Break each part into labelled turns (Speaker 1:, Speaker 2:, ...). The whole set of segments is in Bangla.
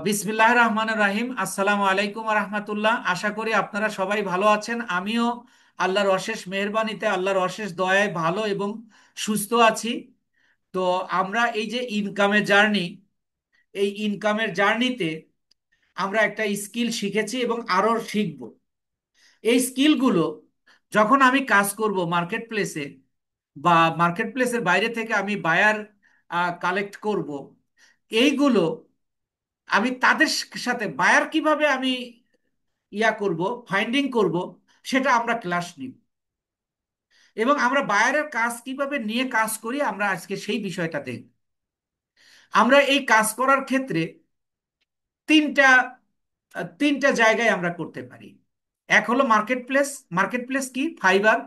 Speaker 1: বিসমিল্লাহ রহমান রাহিম। আসসালামু আলাইকুম রহমতুল্লাহ। আশা করি আপনারা সবাই ভালো আছেন। আমিও আল্লাহর অশেষ মেহেরবানিতে, আল্লাহর অশেষ দয়ায় ভালো এবং সুস্থ আছি। তো আমরা এই যে ইনকামের জার্নি, এই ইনকামের জার্নিতে আমরা একটা স্কিল শিখেছি এবং আরও শিখব। এই স্কিলগুলো যখন আমি কাজ করব মার্কেট প্লেসে, বা মার্কেট প্লেসের বাইরে থেকে আমি বায়ার কালেক্ট করব, এইগুলো আমি তাদের সাথে বায়ার কিভাবে আমি করব, ফাইন্ডিং করব, সেটা আমরা ক্লাস নিব। এবং আমরা বায়ারের কাজ কিভাবে নিয়ে কাজ করি আমরা আজকে সেই বিষয়টা দেখব। আমরা এই কাজ করার ক্ষেত্রে তিনটা তিনটা জায়গায় আমরা করতে পারি। এক হলো মার্কেট প্লেস। মার্কেট প্লেস কি? ফাইবার,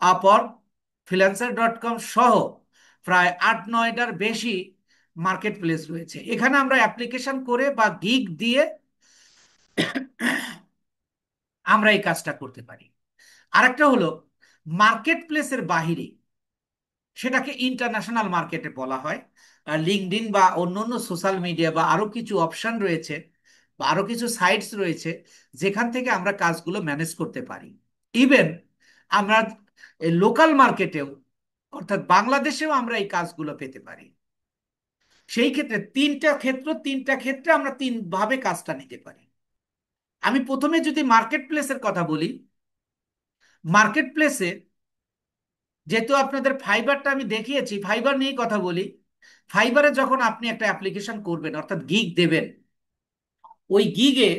Speaker 1: আপওয়ার্ক, ফ্রিল্যান্সার.কম সহ প্রায় 8-9টার বেশি মার্কেট প্লেস রয়েছে। এখানে আমরা অ্যাপ্লিকেশন করে বা গিগ দিয়ে আমরা এই কাজটা করতে পারি। আরেকটা হলো মার্কেট প্লেসের বাহিরে, সেটাকে ইন্টারন্যাশনাল মার্কেটে বলা হয়। লিঙ্কডইন বা অন্যান্য সোশ্যাল মিডিয়া বা আরো কিছু অপশন রয়েছে, বা আরো কিছু সাইটস রয়েছে যেখান থেকে আমরা কাজগুলো ম্যানেজ করতে পারি। ইভেন আমরা লোকাল মার্কেটেও, অর্থাৎ বাংলাদেশেও আমরা এই কাজগুলো পেতে পারি। সেই ক্ষেত্রে তিনটা ক্ষেত্রে আমরা তিন ভাবে কাজটা নিতে পারি। আমি প্রথমে যদি মার্কেট প্লেসের কথা বলি, মার্কেট প্লেসে যেহেতু আপনাদের ফাইবারটা আমি দেখিয়েছি, ফাইবার নিয়েই কথা বলি। ফাইবারে যখন আপনি একটা অ্যাপ্লিকেশন করবেন, অর্থাৎ গিগ দেবেন, ওই গিগে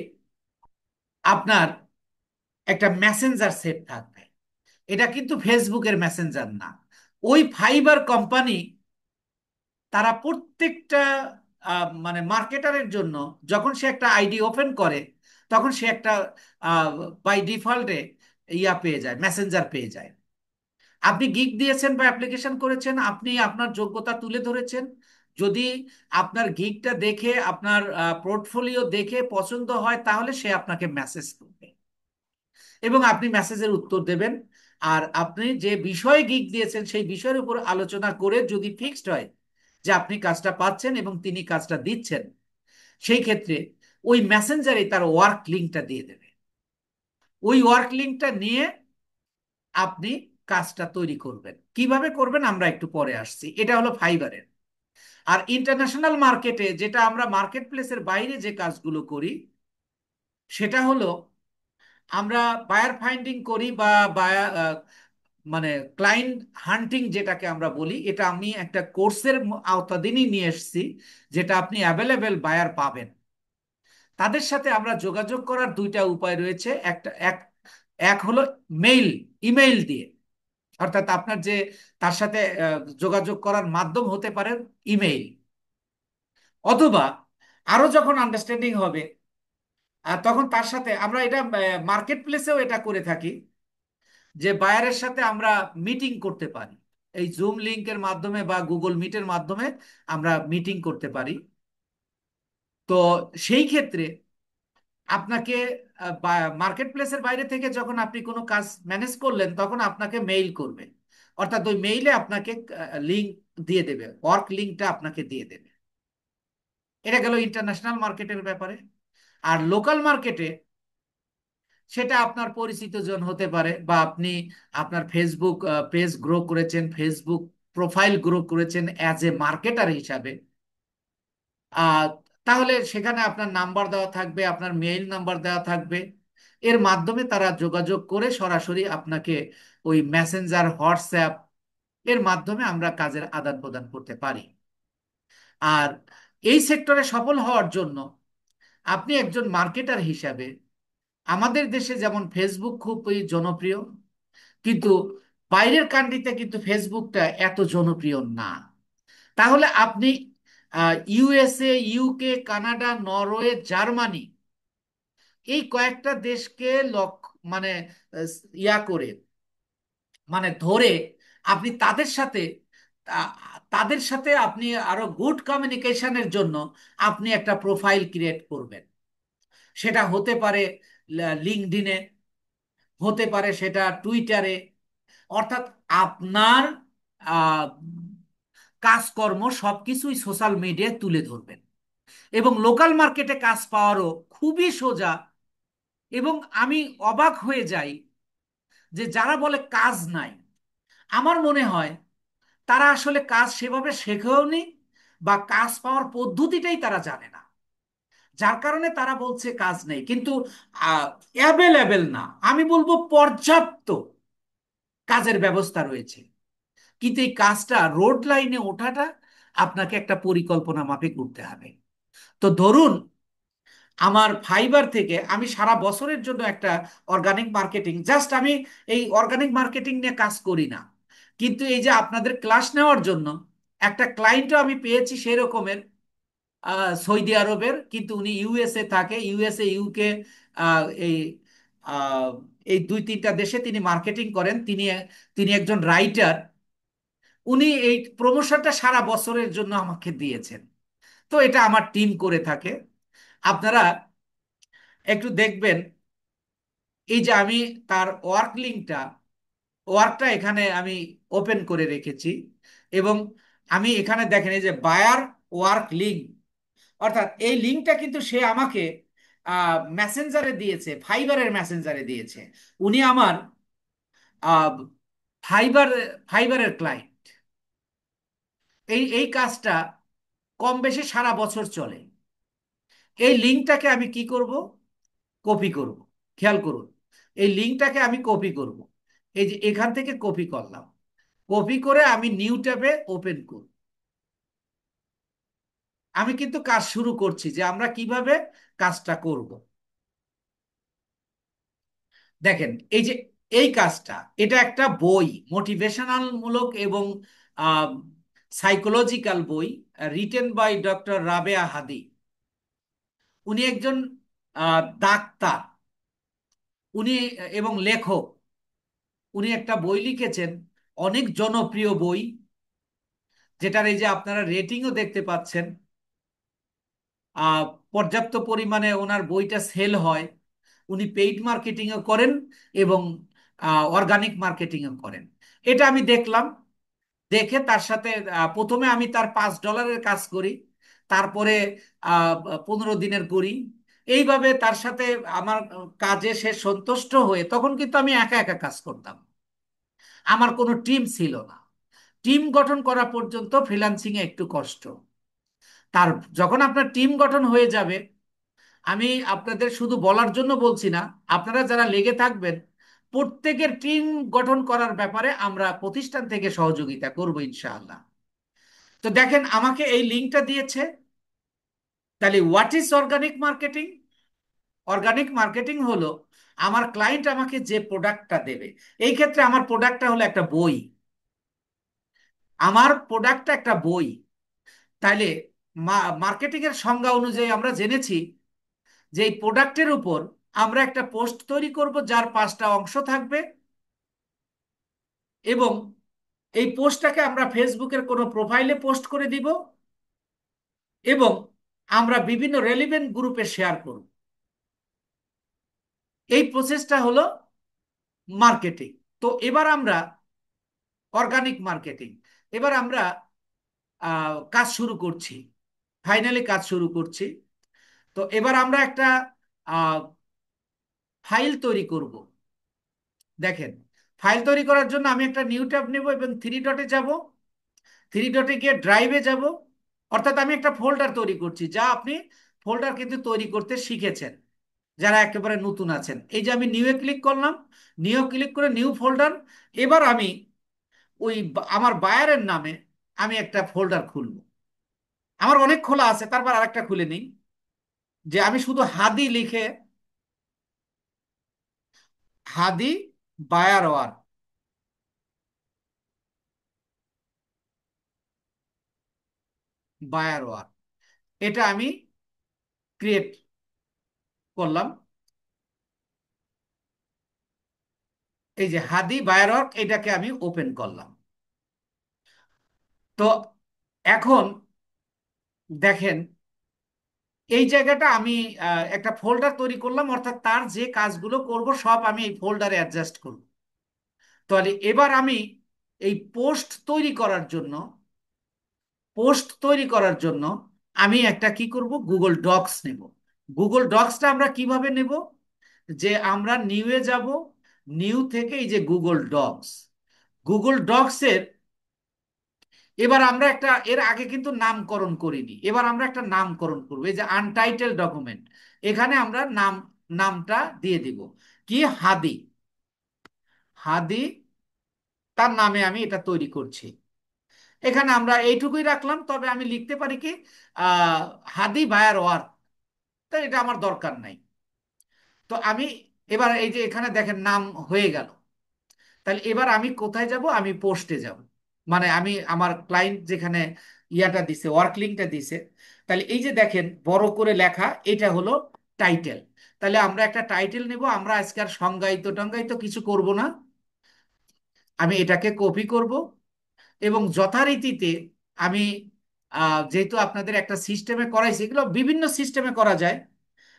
Speaker 1: আপনার একটা মেসেঞ্জার সেট থাকবে। এটা কিন্তু ফেসবুকের মেসেঞ্জার না। ওই ফাইবার কোম্পানি তারা প্রত্যেকটা মানে মার্কেটারের জন্য যখন সে একটা আইডি ওপেন করে, তখন সে একটা বাই ডিফল্টে পেয়ে যায়, মেসেঞ্জার পেয়ে যায়। আপনি গিগ দিয়েছেন বা অ্যাপ্লিকেশন করেছেন, আপনি আপনার যোগ্যতা তুলে ধরেছেন। যদি আপনার গিগটা দেখে, আপনার পোর্টফোলিও দেখে পছন্দ হয়, তাহলে সে আপনাকে মেসেজ করবে এবং আপনি মেসেজের উত্তর দেবেন। আর আপনি যে বিষয়ে গিগ দিয়েছেন সেই বিষয়ের উপর আলোচনা করে যদি ফিক্সড হয় যে আপনি কাজটা পাচ্ছেন এবং তিনি কাজটা দিচ্ছেন, সেই ক্ষেত্রে ওই মেসেঞ্জারে তার ওয়ার্ক লিঙ্কটা দিয়ে দেবে। ওই ওয়ার্ক লিঙ্কটা নিয়ে আপনি কাজটা তৈরি করবেন। কিভাবে করবেন আমরা একটু পরে আসছি। এটা হলো ফাইবারের। আর ইন্টারন্যাশনাল মার্কেটে, যেটা আমরা মার্কেট প্লেসের বাইরে যে কাজগুলো করি, সেটা হলো আমরা বায়ার ফাইন্ডিং করি বা বায়ার মানে ক্লায়েন্ট হান্টিং যেটাকে আমরা বলি। এটা আমি একটা কোর্সের আওতাধীনই নিয়ে এসেছি, যেটা আপনি অ্যাভেলেবেল বায়ার পাবেন। তাদের সাথে আমরা যোগাযোগ করার দুইটা উপায় রয়েছে। একটা এক এক হলো মেইল, ইমেইল দিয়ে। অর্থাৎ আপনার যে তার সাথে যোগাযোগ করার মাধ্যম হতে পারে ইমেইল, অথবা আরো যখন আন্ডারস্ট্যান্ডিং হবে, তখন তার সাথে আমরা এটা মার্কেট প্লেসেও এটা করে থাকি, যে বায়ারের সাথে আমরা মিটিং করতে পারি। এই জুম লিংকের মাধ্যমে বা গুগল মিটের মাধ্যমে আমরা মিটিং করতে পারি। তো সেই ক্ষেত্রে আপনাকে মার্কেট প্লেসের বাইরে থেকে যখন আপনি কোনো কাজ ম্যানেজ করলেন, তখন আপনাকে মেইল করবে। অর্থাৎ ওই মেইলে আপনাকে লিঙ্ক দিয়ে দেবে, ওয়ার্ক লিঙ্কটা আপনাকে দিয়ে দেবে। এটা গেল ইন্টারন্যাশনাল মার্কেটের ব্যাপারে। আর লোকাল মার্কেটে সেটা আপনার পরিচিত জন হতে পারে, বা আপনি আপনার ফেসবুক পেজ গ্রো করেছেন, ফেসবুক প্রোফাইল গ্রো করেছেন অ্যাজ এ মার্কেটার হিসাবে। আহ, তাহলে সেখানে আপনার নাম্বার দেওয়া থাকবে, আপনার মেইল নাম্বার দেওয়া থাকবে। এর মাধ্যমে তারা যোগাযোগ করে সরাসরি আপনাকে ওই মেসেঞ্জার, হোয়াটসঅ্যাপ এর মাধ্যমে আমরা কাজের আদান প্রদান করতে পারি। আর এই সেক্টরে সফল হওয়ার জন্য আপনি একজন মার্কেটার হিসাবে, আমাদের দেশে যেমন ফেসবুক খুবই জনপ্রিয়, কিন্তু বাইরের কান্ট্রিতে কিন্তু ফেসবুকটা এত জনপ্রিয় না। তাহলে আপনি USA, UK, Canada, Norway, Germany, এই কয়েকটা দেশকে মানে আহ, করে, মানে ধরে আপনি তাদের সাথে তা- তাদের সাথে আপনি আরো গুড কমিউনিকেশনের জন্য আপনি একটা প্রোফাইল ক্রিয়েট করবেন। সেটা হতে পারে লিঙ্কডইনে, হতে পারে সেটা টুইটারে। অর্থাৎ আপনার আহ, কাজকর্ম সবকিছুই সোশ্যাল মিডিয়ায় তুলে ধরবেন। এবং লোকাল মার্কেটে কাজ পাওয়ারও খুবই সোজা। এবং আমি অবাক হয়ে যাই যে যারা বলে কাজ নাই, আমার মনে হয় তারা আসলে কাজ সেভাবে শেখেওনি, বা কাজ পাওয়ার পদ্ধতিটাই তারা জানে না, যার কারণে তারা বলছে কাজ নেই। কিন্তু অ্যাভেলেবেল না, আমি বলবো পর্যাপ্ত কাজের ব্যবস্থা রয়েছে। কিন্তু এই কাজটা রোড লাইনে ওঠাটা আপনাকে একটা পরিকল্পনা মাফিক করতে হবে। তো ধরুন, আমার ফাইবার থেকে আমি সারা বছরের জন্য একটা অর্গানিক মার্কেটিং, জাস্ট আমি এই অর্গানিক মার্কেটিং নিয়ে কাজ করি না, কিন্তু এই যে আপনাদের ক্লাস নেওয়ার জন্য একটা ক্লায়েন্টও আমি পেয়েছি সেই রকমের, সৌদি আরবের, কিন্তু উনি ইউএসএ থাকে, ইউএসএ, ইউকে, এই আহ, এই দুই তিনটা দেশে তিনি মার্কেটিং করেন। তিনি তিনি একজন রাইটার। উনি এই প্রমোশনটা সারা বছরের জন্য আমাকে দিয়েছেন। তো এটা আমার টিম করে থাকে। আপনারা একটু দেখবেন, এই যে আমি তার ওয়ার্কটা এখানে আমি ওপেন করে রেখেছি। এবং আমি এখানে দেখেন এই যে বায়ার ওয়ার্ক লিঙ্ক, অর্থাৎ এই লিঙ্কটা কিন্তু সে আমাকে মেসেঞ্জারে দিয়েছে, ফাইবারের মেসেঞ্জারে দিয়েছে। উনি আমার আহ, ফাইবার ফাইবারের ক্লায়েন্ট। এই এই কাজটা কম বেশি সারা বছর চলে। এই লিঙ্কটাকে আমি কি করব? কপি করব। খেয়াল করুন, এই লিঙ্কটাকে আমি কপি করব। এই যে এখান থেকে কপি করলাম, কপি করে আমি নিউ ট্যাবে ওপেন করব। আমি কিন্তু কাজ শুরু করছি যে আমরা কিভাবে কাজটা করব। দেখেন এই যে এই কাজটা, এটা একটা বই, মোটিভেশনাল মূলক এবং সাইকোলজিক্যাল বই, রিটেন বাই ডক্টর রাবেয়া হাদি। উনি একজন ডাক্তার, উনি এবং লেখক। উনি একটা বই লিখেছেন, অনেক জনপ্রিয় বই, যেটার এই যে আপনারা রেটিংও দেখতে পাচ্ছেন। আহ, পর্যাপ্ত পরিমাণে ওনার বইটা সেল হয়। উনি পেইড মার্কেটিংও করেন এবং অর্গানিক মার্কেটিংও করেন। এটা আমি দেখলাম, দেখে তার সাথে প্রথমে আমি তার $5 কাজ করি, তারপরে 15 দিনের করি। এইভাবে তার সাথে আমার কাজে সে সন্তুষ্ট হয়ে, তখন কিন্তু আমি একা একা কাজ করতাম, আমার কোনো টিম ছিল না। টিম গঠন করা পর্যন্ত ফ্রিল্যান্সিং এ একটু কষ্ট। তার যখন আপনার টিম গঠন হয়ে যাবে, আমি আপনাদের শুধু বলার জন্য বলছি না, আপনারা যারা লেগে থাকবেন, প্রত্যেকের টিম গঠন করার ব্যাপারে আমরা প্রতিষ্ঠান থেকে সহযোগিতা করব ইনশাআল্লাহ। তো দেখেন আমাকে এই লিঙ্কটা দিয়েছে। তাহলে what is organic marketing? Organic marketing হলো আমার ক্লায়েন্ট আমাকে যে প্রোডাক্টটা দেবে। এই ক্ষেত্রে আমার প্রোডাক্টটা হলো একটা বই। আমার প্রোডাক্টটা একটা বই। তাইলে মার্কেটিং এর সংজ্ঞা অনুযায়ী আমরা জেনেছি যে এই প্রোডাক্টের উপর আমরা একটা পোস্ট তৈরি করব, যার 5টা অংশ থাকবে। এবং এই পোস্টটাকে আমরা ফেসবুকের কোনো প্রোফাইলে পোস্ট করে দিব, এবং আমরা বিভিন্ন রেলিভেন্ট গ্রুপে শেয়ার করব। এই প্রসেসটা হলো মার্কেটিং। তো এবার আমরা অর্গানিক মার্কেটিং, এবার আমরা কাজ শুরু করছি, ফাইনালি কাজ শুরু করছি। তো এবার আমরা একটা ফাইল তৈরি করব। দেখেন, ফাইল তৈরি করার জন্য আমি একটা নিউ ট্যাব নেব এবং 3 ডটে যাব। 3 ডটে গিয়ে ড্রাইভে যাব। অর্থাৎ আমি একটা ফোল্ডার তৈরি করছি, যা আপনি ফোল্ডার কিন্তু তৈরি করতে শিখেছেন যারা একেবারে নতুন আছেন। এই যে আমি নিউয়ে ক্লিক করলাম, নিউ ক্লিক করে নিউ ফোল্ডার। এবার আমি ওই আমার বায়ারের নামে আমি একটা ফোল্ডার খুলব। আমার অনেক খোলা আছে, তারপর আরেকটা খুলে নিই, যে আমি শুধু হাদি লিখে, হাদি বায়ার ওয়ার, বায়ার ওয়ার, এটা আমি ক্রিয়েট করলাম। এই যে হাদি বায়ার ওয়ার্ক, এটাকে আমি ওপেন করলাম। তো এখন দেখেন এই জায়গাটা আমি একটা ফোল্ডার তৈরি করলাম, অর্থাৎ তার যে কাজগুলো করব সব আমি এই ফোল্ডারে অ্যাডজাস্ট করব। তাহলে এবার আমি এই পোস্ট তৈরি করার জন্য আমি একটা কি করব, গুগল ডক্স নেব। গুগল ডক্সটা আমরা কিভাবে নেব, যে আমরা নিউয়ে যাব, নিউ থেকে এই যে গুগল ডক্স, গুগল ডক্সের এবার আমরা একটা, এর আগে কিন্তু নামকরণ করিনি, এবার আমরা একটা নামকরণ করবো। এই যে আনটাইটেল ডকুমেন্ট, এখানে আমরা নামটা দিয়ে দিব কি, হাদি। হাদি, তার নামে আমি এটা তৈরি করছি। এখানে আমরা এইটুকুই রাখলাম, তবে আমি লিখতে পারি কি, আহ হাদি বায়ার ওয়ার্ক, তো এটা আমার দরকার নাই। তো আমি এবার এই যে এখানে দেখেন নাম হয়ে গেল। তাহলে এবার আমি কোথায় যাব, আমি পোস্টে যাব, মানে আমি আমার ক্লায়েন্ট যেখানে ইয়াটা দিছে, ওয়ার্ক লিঙ্কটা দিছে। তাহলে এই যে দেখেন বড় করে লেখা, এটা হলো টাইটেল। তাহলে আমরা একটা টাইটেল নেব, আমরা আজকে আর সংজ্ঞায়িত টঙ্গায়িত কিছু করব না। আমি এটাকে কপি করব এবং যথারীতিতে আমি যেহেতু আপনাদের একটা সিস্টেমে করাইছি, এগুলো বিভিন্ন সিস্টেমে করা যায়।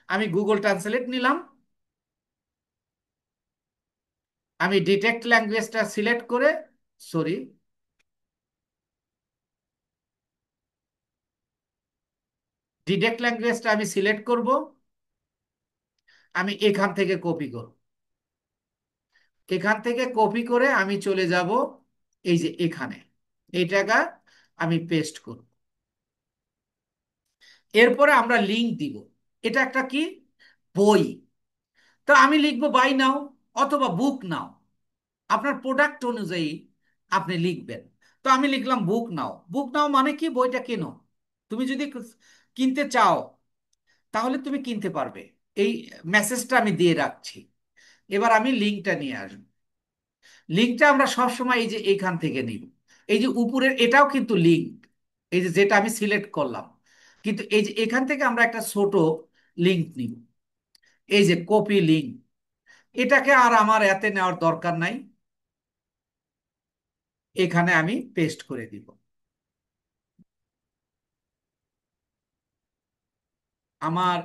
Speaker 1: আমি গুগল ট্রান্সলেট নিলাম, আমি ডিটেক্ট ল্যাঙ্গুয়েজটা সিলেক্ট করে, সরি, ডিটেক্ট ল্যাঙ্গুয়েজটা আমি সিলেক্ট করব, আমি এখান থেকে কপি করব। এখান থেকে কপি করে আমি চলে যাব এই যে এখানে, এই টাকা আমি পেস্ট করব। এরপরে আমরা লিংক দিব। এটা একটা কি, বই। তো আমি লিখবো বাই নাও অথবা বুক নাও, আপনার প্রোডাক্ট অনুযায়ী আপনি লিখবেন। তো আমি লিখলাম বুক নাও। বুক নাও মানে কি, বইটা কেনো। তুমি যদি কিনতে চাও তাহলে তুমি কিনতে পারবে, এই মেসেজটা আমি দিয়ে রাখছি। এবার আমি লিঙ্কটা নিয়ে আসবো। লিঙ্কটা আমরা সব সময় এই যে এইখান থেকে নিব। এই যে উপরের এটাও কিন্তু লিঙ্ক, এই যে যেটা আমি সিলেক্ট করলাম, কিন্তু এই যে এখান থেকে আমরা একটা ছোট লিঙ্ক নিব, এই যে কপি লিঙ্ক। এটাকে আর আমার এতে নেওয়ার দরকার নাই, এখানে আমি পেস্ট করে দিব। আমার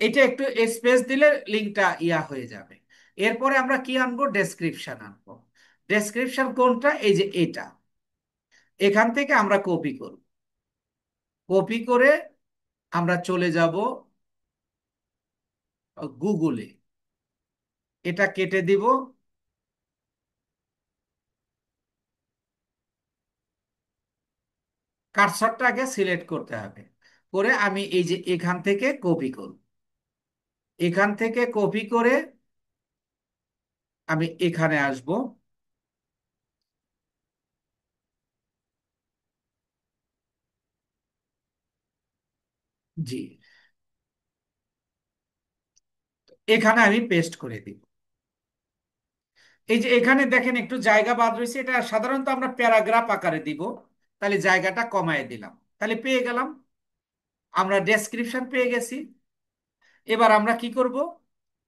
Speaker 1: এটা একটু স্পেস দিলে লিঙ্কটা ইয়া হয়ে যাবে। এরপরে আমরা কি আনবো, ডেসক্রিপশন আনবো। ডেসক্রিপশন কোনটা, এই যে এটা, এখান থেকে আমরা কপি করব। কপি করে আমরা চলে যাব গুগলে, এটা কেটে দিব। কার্সরটা আগে সিলেক্ট করতে হবে, করে আমি এই যে এখান থেকে কপি করব। এখান থেকে কপি করে আমি এখানে আসব। জি, এখানে আমি পেস্ট করে দিব। এই যে এখানে দেখেন একটু জায়গা বাদ রয়েছে, এটা সাধারণত আমরা প্যারাগ্রাফ আকারে দিব, তাহলে জায়গাটা কমায় দিলাম, তাহলে পেয়ে গেলাম, আমরা ডেসক্রিপশন পেয়ে গেছি। এবার আমরা কি করব,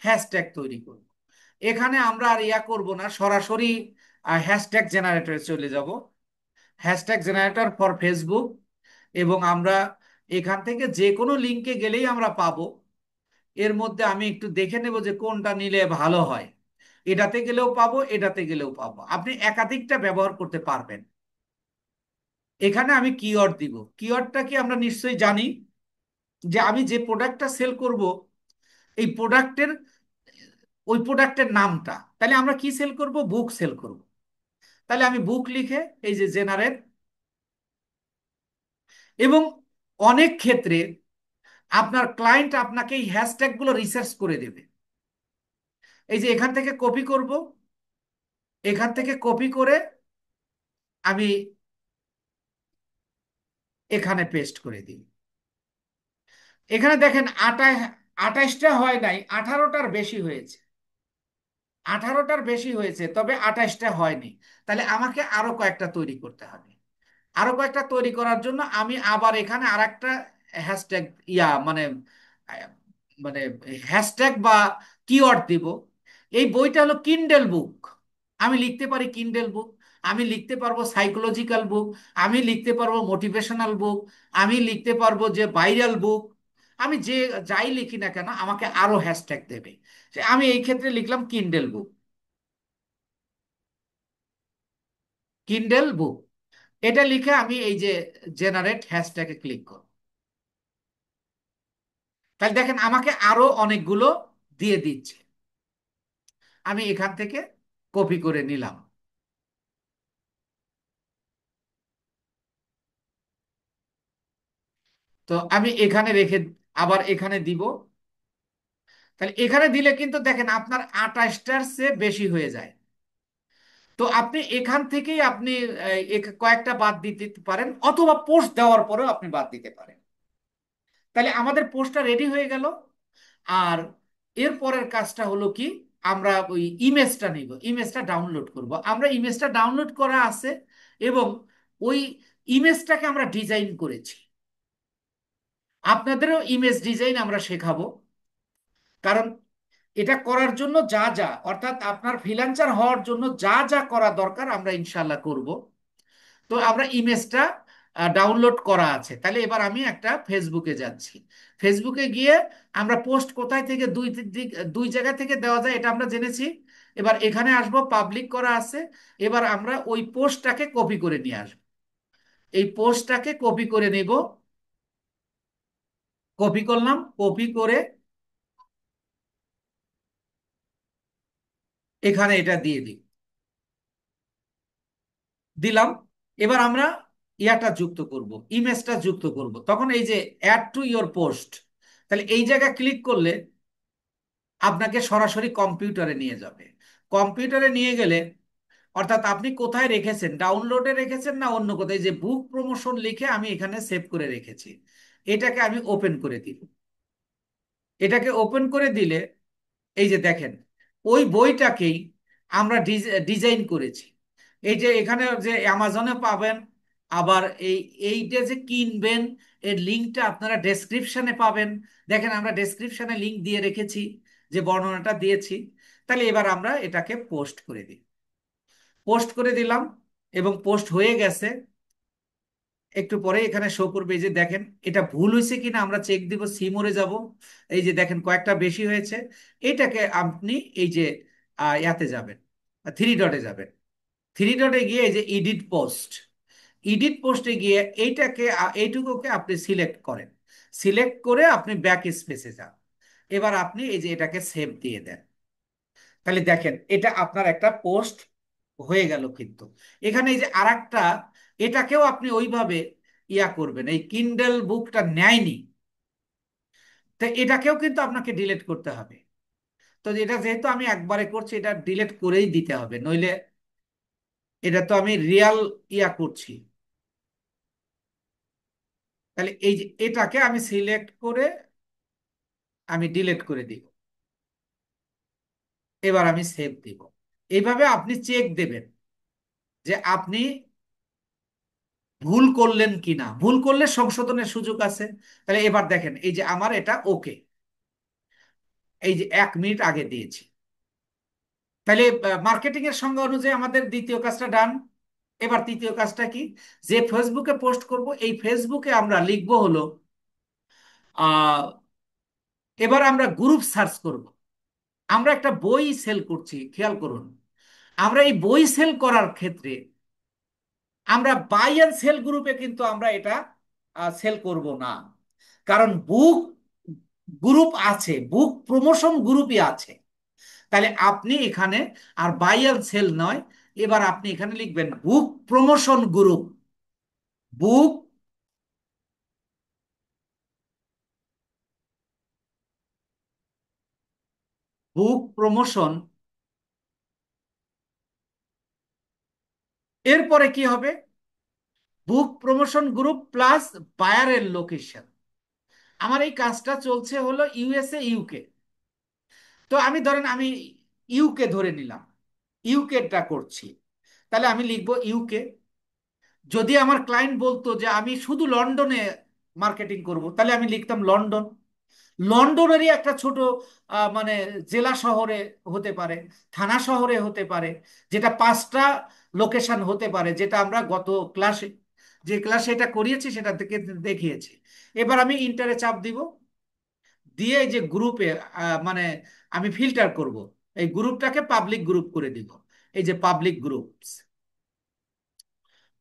Speaker 1: হ্যাশট্যাগ তৈরি করব। এখানে আমরা আর ইয়া করব না, সরাসরি হ্যাশট্যাগ জেনারেটরে চলে যাব, হ্যাশট্যাগ জেনারেটর ফর ফেসবুক। এবং আমরা এখান থেকে যে কোনো লিঙ্কে গেলেই আমরা পাবো। এর মধ্যে আমি একটু দেখে নেব যে কোনটা নিলে ভালো হয়। এটাতে গেলেও পাবো, এটাতে গেলেও পাবো, আপনি একাধিকটা ব্যবহার করতে পারবেন। এখানে আমি কিওয়ার্ড দিব। কিওয়ার্ডটা কি আমরা নিশ্চয়ই জানি, যে আমি যে প্রোডাক্টটা সেল করব, এই প্রোডাক্টের, ওই প্রোডাক্টের নামটা, তাহলে আমরা কি সেল করব, বুক সেল করব। তাহলে আমি বুক লিখে এই যে জেনারেট, এবং অনেক ক্ষেত্রে আপনার ক্লায়েন্ট আপনাকে এই হ্যাশট্যাগ গুলো রিসার্চ করে দেবে। এই যে এখান থেকে কপি করব, এখান থেকে কপি করে আমি এখানে পেস্ট করে দিই। এখানে দেখেন 28টা হয় নাই, 18টার বেশি হয়েছে। 18টার বেশি হয়েছে, তবে 28টা হয়নি। তাহলে আমাকে আরো কয়েকটা তৈরি করতে হবে। আরো কয়েকটা তৈরি করার জন্য আমি আবার এখানে আরেকটা হ্যাশট্যাগ ইয়া মানে আহ, মানে হ্যাশট্যাগ বা কিওয়ার্ড দিব। এই বইটা হলো কিন্ডেল বুক, আমি লিখতে পারি কিন্ডেল বুক, আমি লিখতে পারবো সাইকোলজিক্যাল বুক, আমি লিখতে পারবো মোটিভেশনাল বুক, আমি লিখতে পারবো যে ভাইরাল বুক। আমি যে যাই লিখি না কেন আমাকে আরো হ্যাশট্যাগ দেবে। আমি এই ক্ষেত্রে লিখলাম কিন্ডেল বুক, কিন্ডেল বুক। এটা লিখে আমি এই যে জেনারেট হ্যাশট্যাগে ক্লিক করব। তাহলে দেখেন আমাকে আরো অনেকগুলো দিয়ে দিচ্ছে। আমি এখান থেকে কপি করে নিলাম। তো আমি এখানে রেখে আবার এখানে দিব। তাহলে এখানে দিলে কিন্তু দেখেন আপনার 28টার চেয়ে বেশি হয়ে যায়। তো আপনি এখান থেকেই আপনি কয়েকটা বাদ দিতে পারেন, অথবা পোস্ট দেওয়ার পরেও আপনি বাদ দিতে পারেন। তাহলে আমাদের পোস্টটা রেডি হয়ে গেল। আর এর পরের কাজটা হলো কি, আমরা ওই ইমেজটা নিব, ইমেজটা ডাউনলোড করব। আমরা ইমেজটা ডাউনলোড করা আছে, এবং ওই ইমেজটাকে আমরা ডিজাইন করেছি। আপনাদেরও ইমেজ ডিজাইন আমরা শেখাবো। কারণ এটা করার জন্য যা যা, অর্থাৎ আপনার ফ্রিল্যান্সার হওয়ার জন্য যা যা করা দরকার আমরা ইনশাল্লাহ করব। তো আমরা ইমেজটা ডাউনলোড করা আছে। তাহলে এবার আমি একটা ফেসবুকে যাচ্ছি। ফেসবুকে গিয়ে আমরা পোস্ট কোথায় থেকে দুই জায়গা থেকে দেওয়া যায় এটা আমরা জেনেছি। এবার এখানে আসবো, পাবলিক করা আছে। এবার আমরা ওই পোস্টটাকে কপি করে নিয়ে আসবো। এই পোস্টটাকে কপি করে নেব। কপি করলাম, কপি করে এখানে এটা দিয়ে দিই, দিলাম। এবার আমরা ইয়াটা যুক্ত করব, ইমেজটা যুক্ত করব। তখন এই যে অ্যাড টু ইয়োর পোস্ট, তাহলে এই জায়গায় ক্লিক করলে আপনাকে সরাসরি কম্পিউটারে নিয়ে যাবে। কম্পিউটারে নিয়ে গেলে, অর্থাৎ আপনি কোথায় রেখেছেন, ডাউনলোডে রেখেছেন না অন্য কোথায়, যে বুক প্রমোশন লিখে আমি এখানে সেভ করে রেখেছি। এটাকে আমি ওপেন করে দিব। এটাকে ওপেন করে দিলে এই যে দেখেন, ওই বইটাকেই আমরা ডিজাইন করেছি। এই যে এখানে যে অ্যামাজনে পাবেন, আবার এইটা যে কিনবেন এর লিঙ্কটা আপনারা ডেসক্রিপশনে পাবেন। দেখেন আমরা ডেসক্রিপশনে লিঙ্ক দিয়ে রেখেছি, যে বর্ণনাটা দিয়েছি। তাহলে এবার আমরা এটাকে পোস্ট করে দিই। পোস্ট করে দিলাম, এবং পোস্ট হয়ে গেছে। একটু পরে এখানে শো করবে, এই যে দেখেন এটা ভুল হয়েছে কিনা আমরা চেক দিব, সিমোরে যাব। এই যে দেখেন কয়েকটা বেশি হয়েছে। এটাকে আপনি এই যে ইয়াতে যাবেন, থ্রি ডটে যাবেন। থ্রি ডটে গিয়ে এই যে এডিট পোস্ট, এডিট পোস্টে গিয়ে এইটাকে এইটুকুকে আপনি সিলেক্ট করেন। সিলেক্ট করে আপনি ব্যাক স্পেসে যান। এবার আপনি এই যে এটাকে সেভ দিয়ে দেন। তাহলে দেখেন এটা আপনার একটা পোস্ট হয়ে গেল। কিন্তু এখানে এই যে আরেকটা, এটাকেও আপনি ওইভাবে ইয়া করবেন। এই কিন্ডেল বুকটা নেয়নি, তো এটাকেও কিন্তু আপনাকে ডিলিট করতে হবে। তো এটা যেহেতু আমি একবারে করছি, এটা ডিলিট করেই দিতে হবে, নইলে এটা তো আমি রিয়াল ইয়া করছি। তাহলে এই যে এটাকে আমি সিলেক্ট করে আমি ডিলিট করে দিব। এবার আমি সেভ দিব। এইভাবে আপনি চেক দেবেন যে আপনি ভুল করলেন কিনা। ভুল করলে সংশোধনের সুযোগ আছে। তাহলে এবার দেখেন এই যে আমার এটা ওকে, এই যে 1 মিনিট আগে দিয়েছি। তাহলে মার্কেটিং এর সংজ্ঞা অনুযায়ী আমাদের দ্বিতীয় কাজটা ডান। এবার তৃতীয় কাজটা কি, যে ফেসবুকে পোস্ট করব, এই ফেসবুকে আমরা লিখবো হলো আহ এবার আমরা গ্রুপ সার্চ করব। আমরা একটা বই সেল করছি, খেয়াল করুন। আমরা এই বই সেল করার ক্ষেত্রে আমরা বাই অ্যান্ড সেল গ্রুপে কিন্তু আমরা এটা সেল করব না। কারণ বুক গ্রুপ আছে, বুক প্রমোশন গ্রুপই আছে। তাহলে আপনি এখানে আর বাই অ্যান্ড সেল নয়, এবার আপনি এখানে লিখবেন book promotion group. Book book promotion. এরপরে কি হবে, বুক প্রমোশন গ্রুপ প্লাস বায়ারের লোকেশন। আমার এই কাজটা চলছে হলো ইউএসএ ইউকে। তো আমি ধরেন আমি ইউকে ধরে নিলাম, ইউকেটা করছি। তাহলে আমি লিখবো ইউকে। যদি আমার ক্লায়েন্ট বলতো যে আমি শুধু লন্ডনে মার্কেটিং করব, তাহলে আমি লিখতাম লন্ডন। লন্ডনেরই একটা ছোট মানে জেলা শহরে হতে পারে, থানা শহরে হতে পারে, যেটা 5টা লোকেশন হতে পারে, যেটা আমরা গত ক্লাসে, যে ক্লাসে এটা করিয়েছি সেটা থেকে দেখিয়েছি। এবার আমি ইন্টারে চাপ দিব, দিয়ে এই যে গ্রুপে মানে আমি ফিল্টার করব। এই গ্রুপটাকে পাবলিক গ্রুপ করে দিব। এই যে পাবলিক গ্রুপস,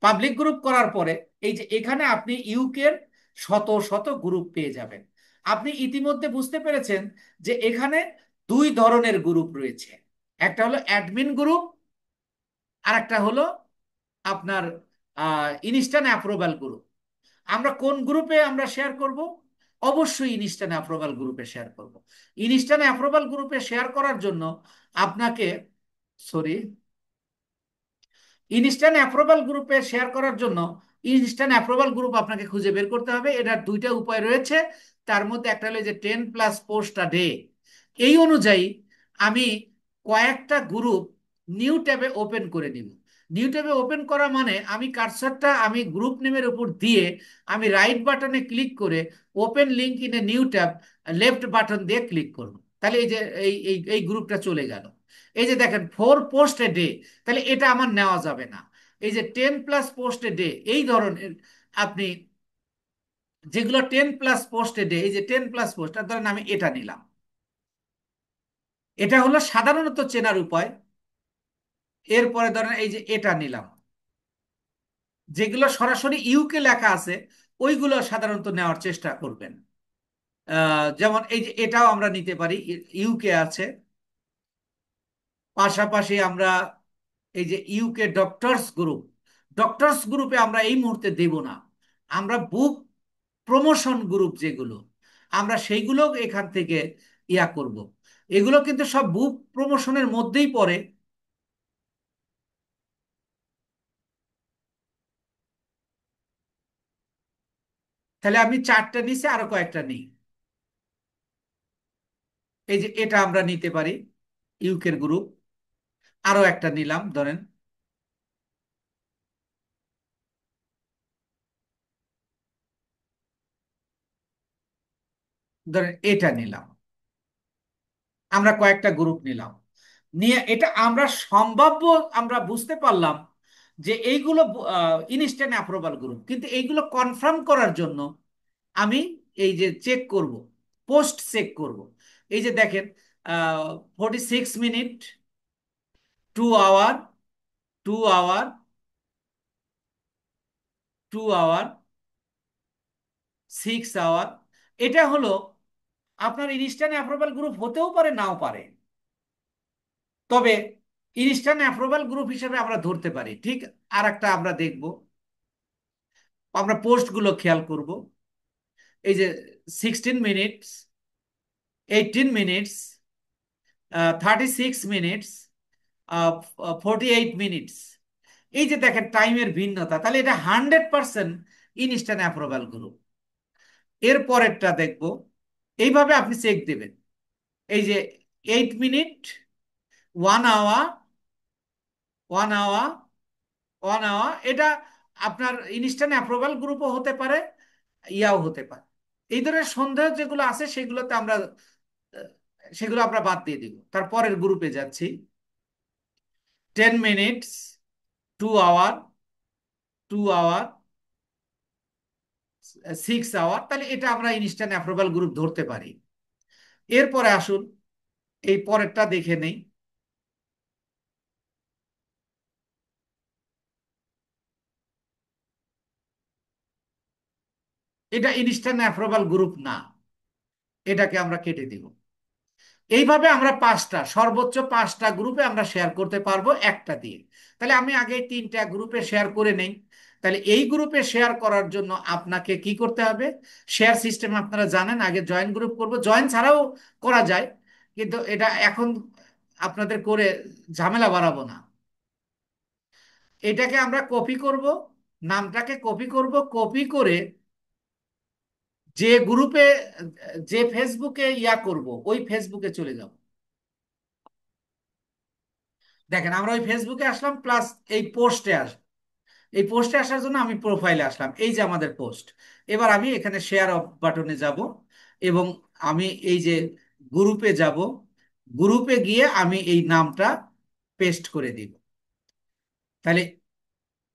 Speaker 1: পাবলিক গ্রুপ করার পরে এই যে এখানে আপনি ইউকের শত শত গ্রুপ পেয়ে যাবেন। আপনি ইতিমধ্যে বুঝতে পেরেছেন যে এখানে দুই ধরনের গ্রুপ রয়েছে, একটা হলো অ্যাডমিন গ্রুপ, আর একটা হলো আপনার ইনস্ট্যান্ট অ্যাপ্রুভাল গ্রুপ। আমরা কোন গ্রুপে আমরা শেয়ার করব? অবশ্যই ইনস্ট্যান্ট অ্যাপ্রুভাল গ্রুপে শেয়ার করব। ইনস্ট্যান্ট অ্যাপ্রুভাল গ্রুপে শেয়ার করার জন্য আপনাকে, সরি, ইনস্ট্যান্ট অ্যাপ্রুভাল গ্রুপে শেয়ার করার জন্য ইনস্ট্যান্ট অ্যাপ্রুভাল গ্রুপ আপনাকে খুঁজে বের করতে হবে। এটার দুইটা উপায় রয়েছে। তার মধ্যে একটা হলো যে 10+ পোস্ট আ ডে। এই অনুযায়ী আমি কয়েকটা গ্রুপ নিউ ট্যাবে ওপেন করে নিব। নিউ ট্যাবে ওপেন করা মানে আমি কার্সরটা আমি গ্রুপ নেমের উপর দিয়ে আমি রাইট বাটনে ক্লিক করে open link in a new tab left button দিয়ে ক্লিক করব। তাহলে এই যে এই এই এই গ্রুপটা চলে গেল। এই যে দেখেন 4 পোস্ট এ ডে, তাহলে এটা আমার নেওয়া যাবে না। এই যে 10+ পোস্ট এ ডে, এই ধরনের আপনি যেগুলো 10+ পোস্ট এ ডে, এই যে 10+ পোস্ট, ধরেন আমি এটা নিলাম। এটা হলো সাধারণত চেনার উপায়। এরপরে ধরেন এই যে এটা নিলাম। যেগুলো সরাসরি ইউকে লেখা আছে ওইগুলো সাধারণত নেওয়ার চেষ্টা করবেন। যেমন এই যে এটাও আমরা নিতে পারি, ইউকে আছে। পাশাপাশি আমরা এই যে ইউকে ডক্টরস গ্রুপ, ডক্টরস গ্রুপে আমরা এই মুহূর্তে দেব না। আমরা বুক প্রমোশন গ্রুপ যেগুলো, আমরা সেইগুলো এখান থেকে ইয়া করব। এগুলো কিন্তু সব বুক প্রমোশনের মধ্যেই পড়ে। তাহলে আমি চারটা নিচে আরো কয়েকটা নিই। এই যে এটা আমরা নিতে পারি, ইউকের গ্রুপ। আরো একটা নিলাম, ধরেন ধরেন এটা নিলাম। আমরা কয়েকটা গ্রুপ নিলাম, নিয়ে এটা আমরা সম্ভাব্য আমরা বুঝতে পারলাম যে এইগুলো ইনস্ট্যান্ট অ্যাপ্রুভাল গ্রুপ। কিন্তু এইগুলো কনফার্ম করার জন্য আমি এই যে চেক করব, পোস্ট চেক করব। এই যে দেখেন 46 minute, 2 hour, 2 hour, 2 hour, 6 hour. এটা হলো আপনার ইনস্ট্যান্ট অ্যাপ্রুভাল গ্রুপ, হতেও পারে নাও পারে। তবে ইনস্ট্যান্ট অ্যাপ্রুভাল গ্রুপ হিসেবে আমরা ধরতে পারি। ঠিক। আর একটা আমরা দেখব, আমরা পোস্টগুলো খেয়াল করব। এই যে 16 মিনিটস, 18 মিনিটস, 36 মিনিটস, 48 মিনিটস। এই যে দেখেন টাইমের ভিন্নতা, তাহলে এটা 100% ইনস্ট্যান্ট অ্যাপ্রুভাল গ্রুপ। এর পরেরটা দেখব। এইভাবে আপনি চেক দেবেন। এই যে 8 মিনিট, 1 আওয়ার, 1 আওয়ার, 1 আওয়ার, এটা আপনার ইনস্ট্যান্ট অ্যাপ্রুভাল গ্রুপও হতে পারে, ইয়াও হতে পারে। এই ধরনের সন্দেহ যেগুলো আছে সেগুলোতে আমরা আহ, সেগুলো আমরা বাদ দিয়ে দিব। তারপরের গ্রুপে যাচ্ছি। 10 মিনিটস, 2 আওয়ার, 2 আওয়ার, 6 আওয়ার, তাহলে এটা আমরা ইনস্ট্যান্ট অ্যাপ্রুভাল গ্রুপ ধরতে পারি। এরপরে আসুন এই পরেরটা দেখে নেই। এটা ইনস্ট্যান্ট অ্যাপ্রুভাল গ্রুপ না, এটাকে আমরা কেটে দিব। এইভাবে আমরা সর্বোচ্চ 5টা গ্রুপে আমরা শেয়ার করতে পারবো একটা দিয়ে। তাহলে আমি আগে 3টা গ্রুপে শেয়ার করে নেই। তাহলে এই গ্রুপে শেয়ার করার জন্য আপনাকে কি করতে হবে? শেয়ার সিস্টেম আপনারা জানেন, আগে জয়েন গ্রুপ করব, জয়েন ছাড়াও করা যায়, কিন্তু এটা এখন আপনাদের করে ঝামেলা বাড়াবো না। এটাকে আমরা কপি করব, নামটাকে কপি করব, কপি করে যে গ্রুপে, যে ফেসবুকে ইয়া করব ওই ফেসবুকে চলে যাব। দেখেন আমরা ওই ফেসবুকে আসলাম, প্লাস এই পোস্টে আসলাম। এই পোস্টে আসার জন্য আমি প্রোফাইলে আসলাম, এই যে আমাদের পোস্ট। এবার আমি এখানে শেয়ার অফ বাটনে যাব এবং আমি এই যে গ্রুপে যাব। গ্রুপে গিয়ে আমি এই নামটা পেস্ট করে দিব। তাহলে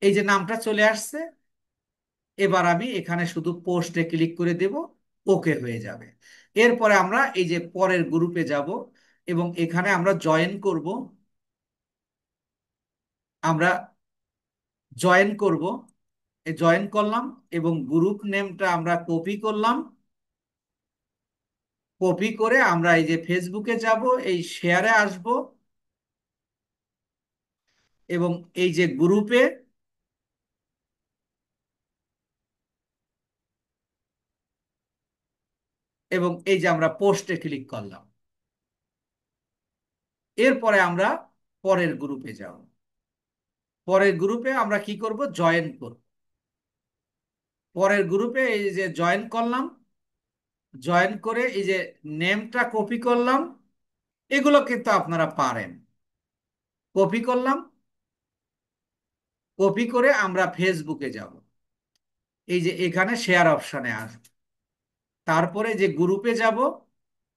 Speaker 1: এই যে নামটা চলে আসছে। এবার আমি এখানে শুধু পোস্টে ক্লিক করে দেব, ওকে হয়ে যাবে। এরপরে আমরা এই যে পরের গ্রুপে যাব এবং এখানে আমরা জয়েন করব। আমরা জয়েন করব। জয়েন করলাম এবং গ্রুপ নেমটা আমরা কপি করলাম। কপি করে আমরা এই যে ফেসবুকে যাব, এই শেয়ারে আসব এবং এই যে গ্রুপে, এবং এই যে আমরা পোস্টে ক্লিক করলাম। এরপরে আমরা পরের গ্রুপে যাব। পরের গ্রুপে আমরা কি করব, জয়েন করব। পরের গ্রুপে এই যে জয়েন করলাম, জয়েন করে এই যে নেমটা কপি করলাম। এগুলো কিন্তু আপনারা পারেন। কপি করলাম, কপি করে আমরা ফেসবুকে যাব। এই যে এখানে শেয়ার অপশনে আসব, তারপরে যে গ্রুপে যাব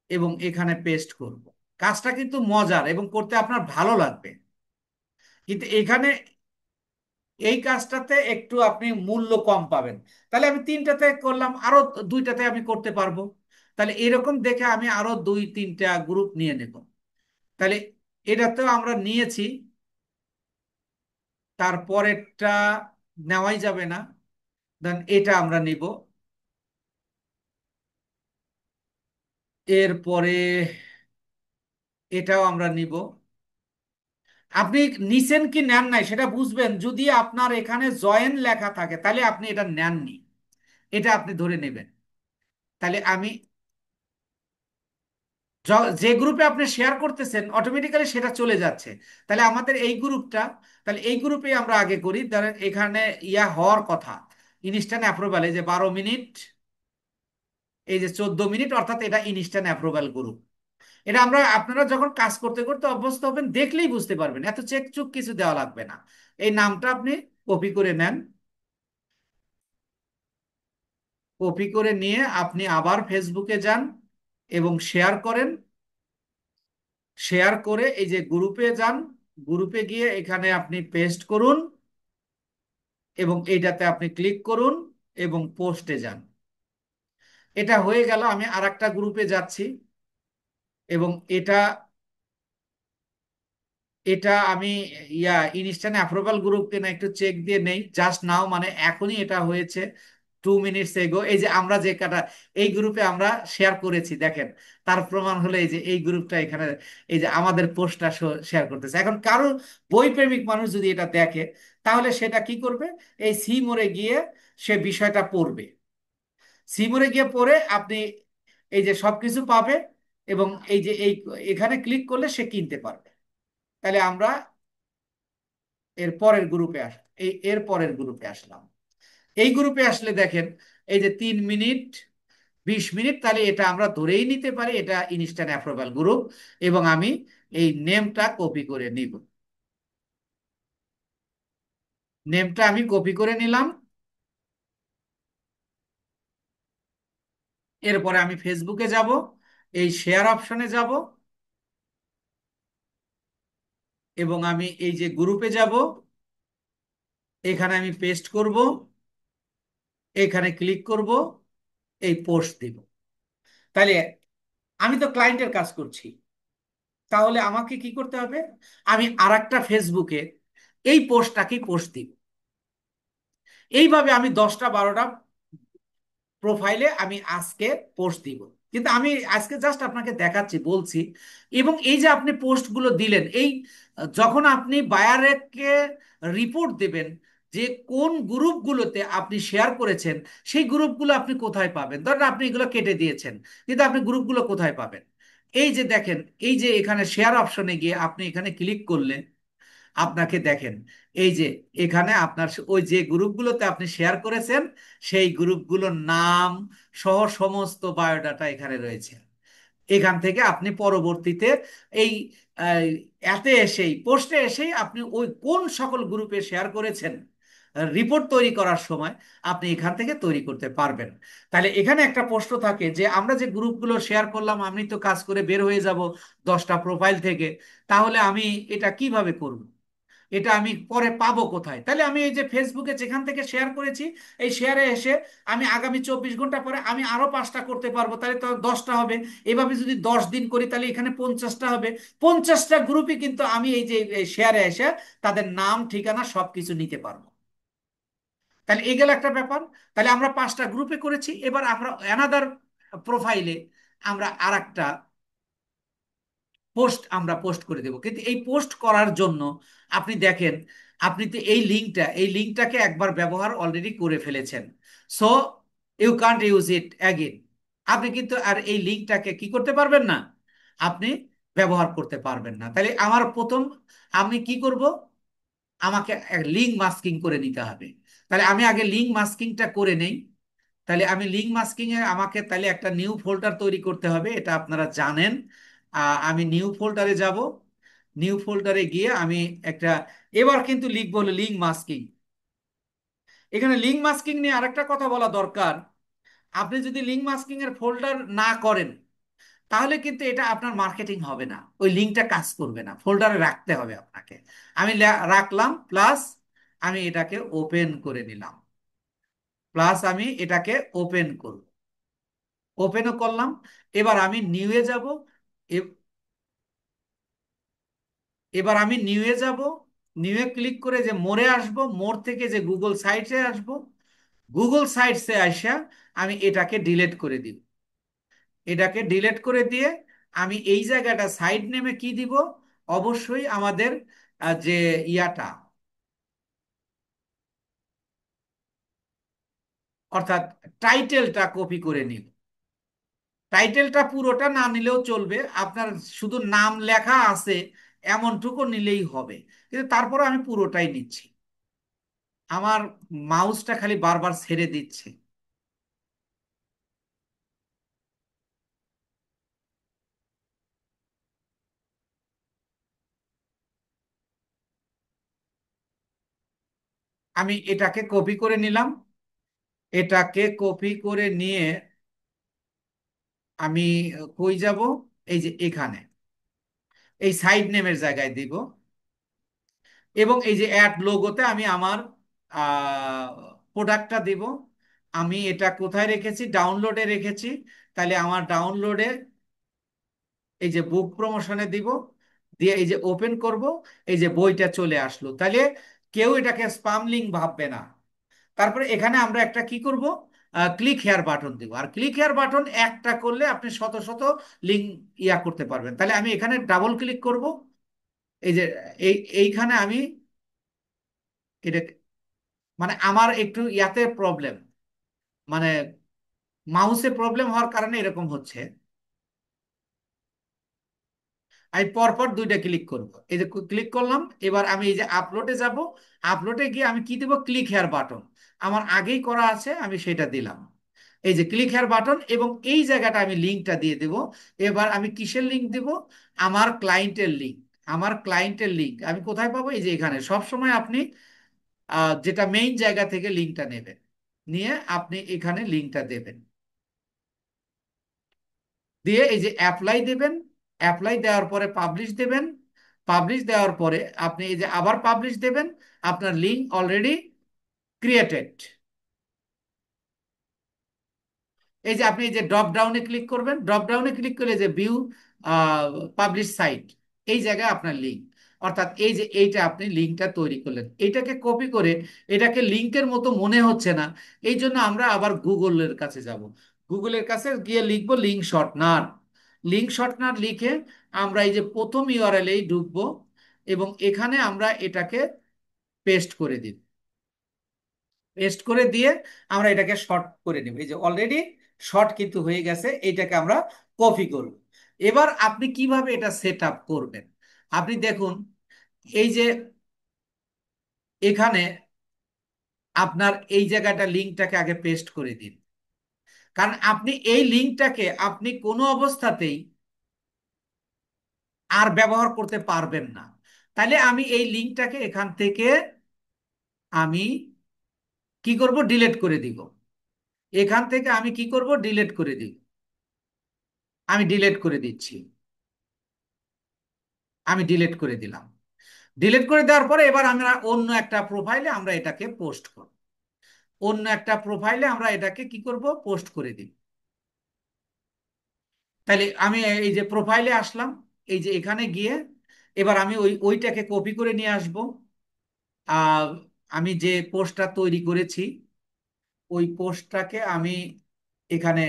Speaker 1: এবং এখানে পেস্ট করব। কাজটা কিন্তু মজার এবং করতে আপনার ভালো লাগবে। কিন্তু এখানে এই কাজটাতে একটু আপনি মূল্য কম পাবেন। তাহলে আমি তিনটাতে করলাম, আরো দুইটাতে আমি করতে পারবো। তাহলে এরকম দেখে আমি আরো দুই তিনটা গ্রুপ নিয়ে নেব। তাহলে এটাতেও আমরা নিয়েছি, তারপরেরটা নেওয়াই যাবে না, দেন এটা আমরা নিব। এরপরে এটাও আমরা নিব। আপনি নিছেন কি নেন নাই সেটা বুঝবেন যদি আপনার এখানে জয়েন লেখা থাকে, তাহলে আপনি এটা নেননি, এটা আপনি ধরে নেবেন। তাহলে আমি যে গ্রুপে আপনি শেয়ার করতেছেন অটোমেটিক্যালি সেটা চলে যাচ্ছে। তাহলে আমাদের এই গ্রুপটা, তাহলে এই গ্রুপে আমরা আগে করি। ধরেন এখানে ইয়া হওয়ার কথা, ইনস্ট্যান্ট অ্যাপ্রুভাল, এই যে 12 মিনিট, এই যে 14 মিনিট, অর্থাৎ এটা ইনস্ট্যান্ট অ্যাপ্রুভাল গ্রুপ। এটা আমরা, আপনারা যখন কাজ করতে করতে অভ্যস্ত হবেন দেখলেই বুঝতে পারবেন, এত চেক চুক কিছু দেওয়া লাগবে না। এই নামটা আপনি কপি করে নেন। কপি করে নিয়ে আপনি আবার ফেসবুকে যান এবং শেয়ার করেন। শেয়ার করে এই যে গ্রুপে যান, গ্রুপে গিয়ে এখানে আপনি পেস্ট করুন এবং এইটাতে আপনি ক্লিক করুন এবং পোস্টে যান। এটা হয়ে গেল। আমি আর একটা গ্রুপে যাচ্ছি এবং এটা এটা আমি ইনস্ট্যান্ট অ্যাপ্রুভাল গ্রুপ কিনা একটু চেক দিয়ে নেই, জাস্ট নাও মানে এখনই এটা হয়েছে, 2 মিনিটস এগো। এই যে আমরা যে কাটা এই গ্রুপে আমরা শেয়ার করেছি দেখেন, তার প্রমাণ হলো এই যে এই গ্রুপটা এখানে, এই যে আমাদের পোস্টটা শেয়ার করতেছে। এখন কারো বই প্রেমিক মানুষ যদি এটা দেখে, তাহলে সেটা কি করবে, এই সি মোড়ে গিয়ে সে বিষয়টা পড়বে। সি মোড়ে গিয়ে পড়ে আপনি এই যে সবকিছু পাবে এবং এই যে এই এখানে ক্লিক করলে সে কিনতে পারবে। তাহলে আমরা এর পরের গ্রুপে আসলাম। এই গ্রুপে আসলে দেখেন এই যে 3 মিনিট 20 মিনিট, তাহলে এটা আমরা ধরেই নিতে পারি এটা ইনস্ট্যান্ট অ্যাপ্রুভাল গ্রুপ। এবং আমি এই নেমটা কপি করে নিব। নেমটা আমি কপি করে নিলাম। এরপরে আমি ফেসবুকে যাব, এই শেয়ার অপশনে যাব এবং আমি এই যে গ্রুপে যাব, এখানে আমি পেস্ট করব, এখানে ক্লিক করব, এই পোস্ট দিব। তাহলে আমি তো ক্লায়েন্টের কাজ করছি, তাহলে আমাকে কি করতে হবে, আমি আরেকটা ফেসবুকে এই পোস্টটাকে পোস্ট দিব। এইভাবে আমি 10টা 12টা প্রোফাইলে আমি আজকে পোস্ট দিব। কিন্তু আমি আজকে জাস্ট আপনাকে দেখাচ্ছি, বলছি। এবং এই যে আপনি পোস্টগুলো দিলেন, এই যখন আপনি বায়ারকে রিপোর্ট দেবেন যে কোন গ্রুপগুলোতে আপনি শেয়ার করেছেন, সেই গ্রুপগুলো আপনি কোথায় পাবেন। ধরেন আপনি এগুলো কেটে দিয়েছেন, কিন্তু আপনি গ্রুপগুলো কোথায় পাবেন। এই যে দেখেন, এই যে এখানে শেয়ার অপশনে গিয়ে আপনি এখানে ক্লিক করলেন, আপনাকে দেখেন এই যে এখানে আপনার ওই যে গ্রুপগুলোতে আপনি শেয়ার করেছেন সেই গ্রুপগুলোর নাম সহ সমস্ত বায়োডাটা এখানে রয়েছে। এখান থেকে আপনি পরবর্তীতে এই আহ, এতে এসেই পোস্টে এসেই আপনি ওই কোন সকল গ্রুপে শেয়ার করেছেন রিপোর্ট তৈরি করার সময় আপনি এখান থেকে তৈরি করতে পারবেন। তাহলে এখানে একটা প্রশ্ন থাকে যে আমরা যে গ্রুপগুলো শেয়ার করলাম, আমি তো কাজ করে বের হয়ে যাব 10টা প্রোফাইল থেকে, তাহলে আমি এটা কিভাবে করব, এটা আমি পরে পাবো কোথায়। তাহলে আমি এই যে ফেসবুকে যেখান থেকে শেয়ার করেছি, এই শেয়ারে এসে আমি আগামী 24 ঘন্টা পরে আমি আরো 5টা করতে পারবো, তাহলে তো 10টা হবে। এভাবে যদি 10 দিন করি তাহলে এখানে 50টা হবে। 50টা গ্রুপই কিন্তু আমি এই যে শেয়ারে এসে তাদের নাম ঠিকানা সবকিছু নিতে পারবো। তাহলে এই গেল একটা ব্যাপার। তাহলে আমরা 5টা গ্রুপে করেছি, এবার আমরা অ্যানাদার প্রোফাইলে আমরা আর একটা পোস্ট আমরা পোস্ট করে দেব। কিন্তু এই পোস্ট করার জন্য আপনি দেখেন, আপনি তো এই লিঙ্কটাকে একবার ব্যবহার অলরেডি করে ফেলেছেন। So you can't use it again. আপনি কিন্তু আর এই লিঙ্কটাকে কি করতে পারবেন না, আপনি ব্যবহার করতে পারবেন না। তাহলে আমার প্রথম আমি কি করব, আমাকে লিঙ্ক মাস্কিং করে নিতে হবে। তাহলে আমি আগে লিঙ্ক মাস্কিংটা করে নেই। তাহলে আমি লিঙ্ক মাস্কিং এ আমাকে তাহলে একটা নিউ ফোল্ডার তৈরি করতে হবে, এটা আপনারা জানেন। আমি নিউ ফোল্ডারে যাব। নিউ ফোল্ডারে গিয়ে আমি একটা, এবার কিন্তু লিখবো হলো লিঙ্ক মাস্কিং। এখানে লিঙ্ক মাস্কিং নিয়ে আরেকটা কথা বলা দরকার। আপনি যদি লিঙ্ক মাস্কিং এর ফোল্ডার না করেন, তাহলে কিন্তু এটা আপনার মার্কেটিং হবে না, ওই লিঙ্কটা কাজ করবে না, ফোল্ডারে রাখতে হবে আপনাকে। আমি রাখলাম, প্লাস আমি এটাকে ওপেন করে নিলাম, প্লাস আমি এটাকে ওপেন করব, ওপেনও করলাম। এবার আমি নিউয়ে যাব। এবার আমি নিউয়ে যাব, নিউয়ে ক্লিক করে যে মোরে আসব, মোর থেকে যে গুগল সাইটসে আসব, গুগল সাইটসে আসা আমি এটাকে ডিলিট করে দিব। এটাকে ডিলিট করে দিয়ে আমি এই জায়গাটা সাইড নেমে কি দিব, অবশ্যই আমাদের যে ইয়াটা, অর্থাৎ টাইটেলটা কপি করে নিব। টাইটেলটা পুরোটা না নিলেও চলবে, আপনার শুধু নাম লেখা আছে এমনটুকু নিলেই হবে, কিন্তু তারপরে আমি পুরোটাই নিচ্ছি। আমার মাউসটা খালি বারবার ছেড়ে দিচ্ছে। আমি এটাকে কপি করে নিলাম। এটাকে কপি করে নিয়ে আমি কই যাব, এই যে এখানে এই সাইড নেমের জায়গায় দিব, এবং এই যে অ্যাড লোগোতে আমি আমার প্রোডাক্টটা দিব। আমি এটা কোথায় রেখেছি, ডাউনলোডে রেখেছি। তাহলে আমার ডাউনলোডে এই যে বুক প্রমোশনে দিব, দিয়ে এই যে ওপেন করব, এই যে বইটা চলে আসলো। তাহলে কেউ এটাকে স্পাম লিঙ্ক ভাববে না। তারপরে এখানে আমরা একটা কি করব, ক্লিক হেয়ার বাটন দিব। আর ক্লিক হেয়ার বাটন একটা করলে আপনি শত শত লিঙ্ক ইয়া করতে পারবেন। তাহলে আমি এখানে ডাবল ক্লিক করব। এই যে এইখানে আমি এটা, মানে আমার একটু ইয়াতে প্রবলেম, মানে মাউসে প্রবলেম হওয়ার কারণে এরকম হচ্ছে। আমি পরপর দুইটা ক্লিক করব, এই যে ক্লিক করলাম। এবার আমি এই যে আপলোডে যাব। আপলোডে গিয়ে আমি কি দেব, ক্লিক হেয়ার বাটন আমার আগেই করা আছে, আমি সেটা দিলাম। এই যে ক্লিক হেয়ার বাটন, এবং এই জায়গাটা আমি লিঙ্কটা দিয়ে দেব। এবার আমি কিসের লিঙ্ক দেব, আমার ক্লায়েন্টের লিঙ্ক। আমার ক্লায়েন্টের লিঙ্ক আমি কোথায় পাবো, এই যে এখানে সব সময় আপনি যেটা মেইন জায়গা থেকে লিঙ্কটা নেবেন, নিয়ে আপনি এখানে লিঙ্কটা দেবেন, দিয়ে এই যে অ্যাপ্লাই দেবেন। অ্যাপ্লাই দেওয়ার পরে পাবলিশ দেবেন। পাবলিশ দেওয়ার পরে আপনি এই যে আবার পাবলিশ দেবেন। আপনার লিঙ্ক অলরেডি ক্রিয়েটেড। এই যে আপনি এই যে ড্রপ ডাউনে ক্লিক করবেন, ড্রপ ডাউনে ক্লিক করলে যে ভিউ পাবলিশ সাইট, এই জায়গায় আপনার লিঙ্ক, অর্থাৎ এই যে এইটা আপনি লিঙ্কটা তৈরি করলেন, এইটাকে কপি করে, এটাকে লিঙ্কের মতো মনে হচ্ছে না, এই জন্য আমরা আবার গুগলের কাছে যাব। গুগলের কাছে গিয়ে লিখবো লিঙ্ক শর্টনার। লিঙ্ক শর্টনার লিখে আমরা এই যে প্রথম ইউআরএল এই ঢুকবো, এবং এখানে আমরা এটাকে পেস্ট করে দিব। পেস্ট করে দিয়ে আমরা এটাকে শর্ট করে নিব। এই যে অলরেডি শর্ট কিন্তু হয়ে গেছে, এইটাকে আমরা কপি করব। এবার আপনি কিভাবে এটা সেট আপ করবেন, আপনি দেখুন, এই যে এখানে আপনার এই জায়গাটা লিঙ্কটাকে আগে পেস্ট করে দিন। কারণ আপনি এই লিঙ্কটাকে আপনি কোনো অবস্থাতেই আর ব্যবহার করতে পারবেন না। তাহলে আমি এই লিঙ্কটাকে এখান থেকে আমি কি করব, ডিলিট করে দিব। এখান থেকে আমি কি করব, ডিলিট করে দিব। আমি ডিলিট করে দিচ্ছি। আমি ডিলিট করে দিলাম। ডিলিট করে দেওয়ার পরে এবার আমরা অন্য একটা প্রোফাইলে আমরা এটাকে পোস্ট করব। অন্য একটা প্রোফাইলে আমরা এটাকে কি করব, পোস্ট করে দিই। তাহলে আমি এই যে প্রোফাইলে আসলাম, এই যে এখানে গিয়ে এবার আমি ওইটাকে কপি করে নিয়ে আসব। আমি যে পোস্টটা তৈরি করেছি ওই পোস্টটাকে আমি এখানে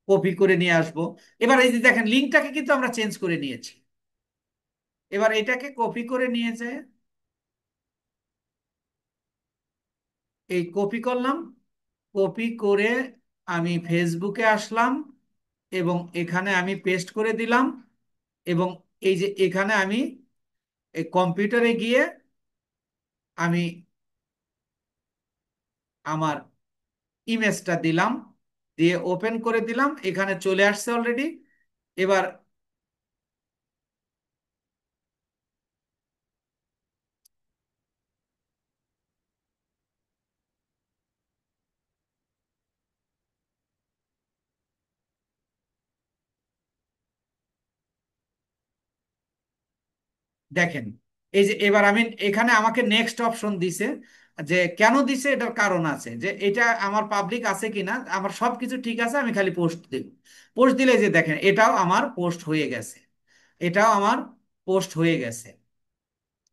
Speaker 1: কপি করে নিয়ে আসব। এবার এই যে দেখেন লিঙ্কটাকে কিন্তু আমরা চেঞ্জ করে নিয়েছি। এবার এটাকে কপি করে নিয়ে যায়, এই কপি করলাম, কপি করে আমি ফেসবুকে আসলাম এবং এখানে আমি পেস্ট করে দিলাম। এবং এই যে এখানে আমি এই কম্পিউটারে গিয়ে আমি আমার ইমেজটা দিলাম, দিয়ে ওপেন করে দিলাম, এখানে চলে আসছে অলরেডি। এবার দেখেন, এই যে এবার আমি এখানে আমাকে নেক্সট অপশন দিছে। যে কেন দিছে এটার কারণ আছে, যে এটা আমার পাবলিক আছে কিনা, আমার সবকিছু ঠিক আছে, আমি খালি পোস্ট দেব। পোস্ট দিলে যে দেখেন এটাও আমার পোস্ট হয়ে গেছে, এটাও আমার পোস্ট হয়ে গেছে,